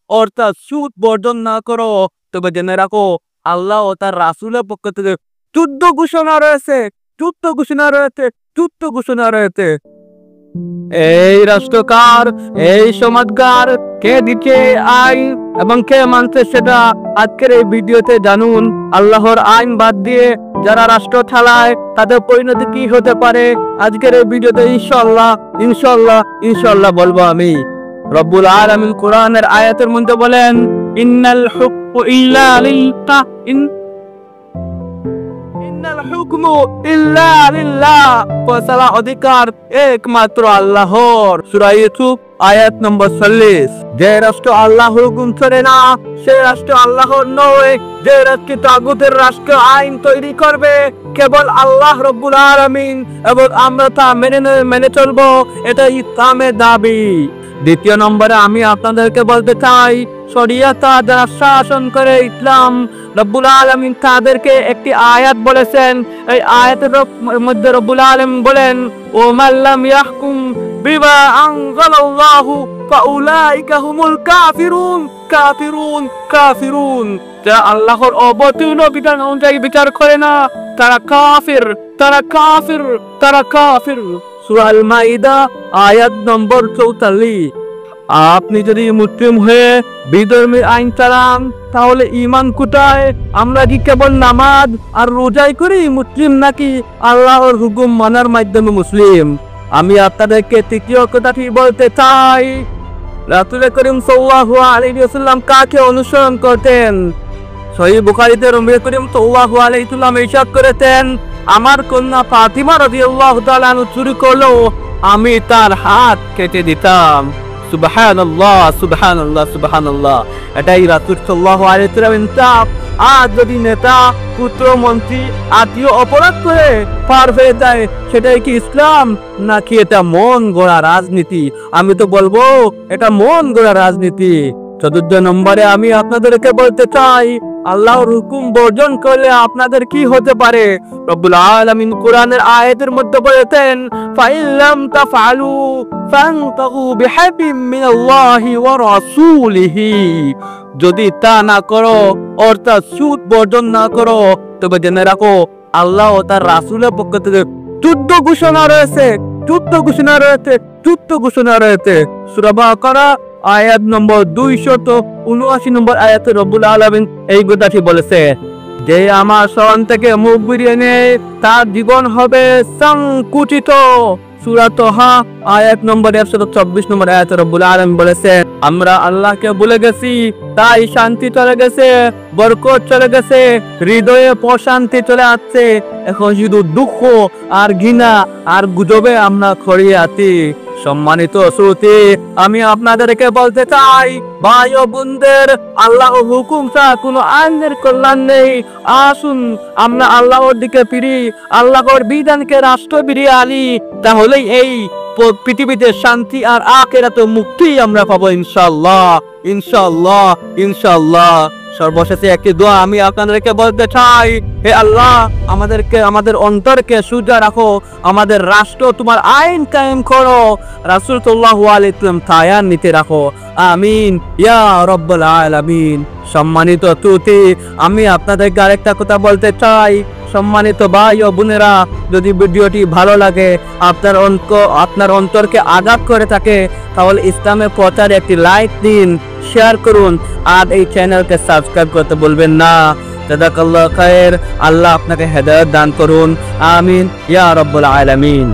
অর্থাৎ সুদ বর্জন না করো, তবে জেনে রাখো আল্লাহ ও তার রাসূলের পক্ষ থেকে যুদ্ধ ঘোষণা রয়েছে, যুদ্ধ ঘোষণা রয়েছে, যুদ্ধ ঘোষণা রয়েছে। এই রাষ্ট্রকার, এই সমাজকার, কে দিচ্ছে আইন এবং কে মানছে সেটা আজকের এই ভিডিওতে জানুন। আল্লাহর আইন বাদ দিয়ে যারা রাষ্ট্র চালায় তাদের পরিণতি কি হতে পারে আজকের এই ভিডিওতে ইনশাআল্লাহ ইনশাআল্লাহ ইনশাআল্লাহ বলবো আমি। রব্বুল আলামিন কোরআনের আয়াতের মধ্যে বলেন, ইন্নাল হুকমু ইল্লা লিল্লাহ, ইন্নাল হুকমু ইল্লা লিল্লাহ, ফয়সালা অধিকার একমাত্র আল্লাহর। সূরা ইউসুফ আয়াত নম্বর 40। যে রাষ্ট্র আল্লাহর হুকুম করে না সে রাষ্ট্র আল্লাহর নয়। যে রাষ্ট্র তাগুতের রাষ্ট্র আইন তৈরি করবে কেবল আল্লাহ রব্বুল আলামিন এবং আমরা তা মেনে চলবো, এটা ইসলামের দাবি। দ্বিতীয় নম্বরে আমি আপনাদেরকে বলতে চাই, শরিয়াতা যারা শাসন করে ইসলাম, রব্বুল আলামিন তাদেরকে একটি আয়াত বলেছেন। এই আয়াতের মধ্যে রব্বুল আলামিন বলেন, ও মাল্লাম ইয়াহকুম বিমা আনজালাল্লাহু ফাউলাইকা হুমুল কাফিরুন কাফিরুন কাফিরুন। যারা আল্লাহর অবতীর্ণ বিধান অনুযায়ী বিচার করে না তারা কাফির, তারা কাফির, তারা কাফির। সূরা আল মাইদা আয়াত নম্বর 44। আপনি যদি মুসলিম হয়ে বিধর্মীর আইন চালান তাহলে ঈমান কোথায়? আমরা কি কেবল নামাজ আর রোজাই করি মুসলিম, নাকি আল্লাহর হুকুম মানার মাধ্যমে মুসলিম? আমি আপনাদেরকে তৃতীয় কথাটি বলতে চাই, রাসূল করিম সাল্লাল্লাহু আলাইহি ওয়াসাল্লাম কাকে অনুসরণ করতেন? সহিহ বুখারীতে নবী করিম সাল্লাল্লাহু আলাইহি ওয়াসাল্লাম ইরশাদ করেছেন, আমার কন্যা ফাতিমা রাদিয়াল্লাহু তাআলা চুরি করলো আমি তার হাত কেটে দিতাম। সুবহানাল্লাহ সুবহানাল্লাহ সুবহানাল্লাহ। এটাই রাসূল সাল্লাল্লাহু আলাইহি ওয়াসাল্লামের ইনসাফ। আজ যদি নেতা, পুত্র, মন্ত্রী, আত্মীয় অপরাধ করে পার হয়ে যায়, সেটাই কি ইসলাম, নাকি এটা মন গড়া রাজনীতি? আমি তো বলবো এটা মন গড়া রাজনীতি। চতুর্থ নম্বরে আমি আপনাদেরকে বলতে চাই, আল্লাহর হুকুম বর্জন করলে আপনাদের কি হতে পারে? রব্বুল আলামিন কোরআনের আয়াতের মধ্যে বলেছেন, ফাইল্লাম তাফআলু ফান্তাগু বিহাবিম মিনাল্লাহি ওয়া রাসূলিহি। যদি তা না করো, অর্থাৎ সুদ বর্জন না করো, তবে জেনে রাখো আল্লাহ ও তার রাসূলের পক্ষ থেকে যুদ্ধ ঘোষণা রয়েছে, যুদ্ধ ঘোষণা রয়েছে, যুদ্ধ ঘোষণা রয়েছে। সূরা বাকারা আয়াত নম্বর 279 নম্বর আয়াতে রব্বুল আলামিন এই কথাটি বলেছে, যে আমার শরণ থেকে মুখ ফিরিয়ে নেয় তার জীবন হবে সংকুচিত। সূরা তাহা আয়াত নম্বর 124 নম্বর আয়াতে রব্বুল আলামিন বলেছেন, আমরা আল্লাহকে ভুলে গেছি তাই শান্তি চলে গেছে, বরকত চলে গেছে, হৃদয়ে প্রশান্তি চলে আসছে। এখন শুধু দুঃখ আর ঘৃণা আর গুজবে আমরা ছড়িয়ে আছি। সম্মানিত শ্রোতা, আমি আপনাদেরকে বলতে চাই, ভাই ও বোনদের, আল্লাহর হুকুম ছাড়া কোনো আইনের কল্যাণ নেই। আসুন আমরা আল্লাহর দিকে ফিরি, আল্লাহর বিধানকে রাষ্ট্র ফিরিয়ে আনি, তাহলেই এই পৃথিবীতে শান্তি আর আখিরাতে মুক্তি আমরা পাবো ইনশাআল্লাহ ইনশাআল্লাহ ইনশাআল্লাহ। সর্বশেষে একটি দোয়া আমি আপনাদেরকে বলতে চাই, হে আল্লাহ, আমাদের অন্তরকে সোজা রাখো, আমাদের রাষ্ট্র তোমার আইন কায়েম করো, রাসূল সাল্লাল্লাহু আলাইহি ওয়াসাল্লাম ছায়ার নিতে রাখো। আমিন ইয়া রাব্বাল আলামিন। সম্মানিত শ্রোতা, আমি আপনাদেরকে আরেকটা কথা বলতে চাই, সম্মানিত ভাই ও বোনেরা, যদি ভিডিওটি ভালো লাগে, আপনার অন্তরকে আঘাত করে থাকে, তাহলে ইসলামের প্রচারে একটি লাইক দিন, শেয়ার করুন, আর এই চ্যানেলকে সাবস্ক্রাইব করতে বলবেন না। জাযাকাল্লাহু খায়ের। আল্লাহ আপনাকে হেদায়েত দান করুন। আমিন ইয়া রাব্বাল আলামিন।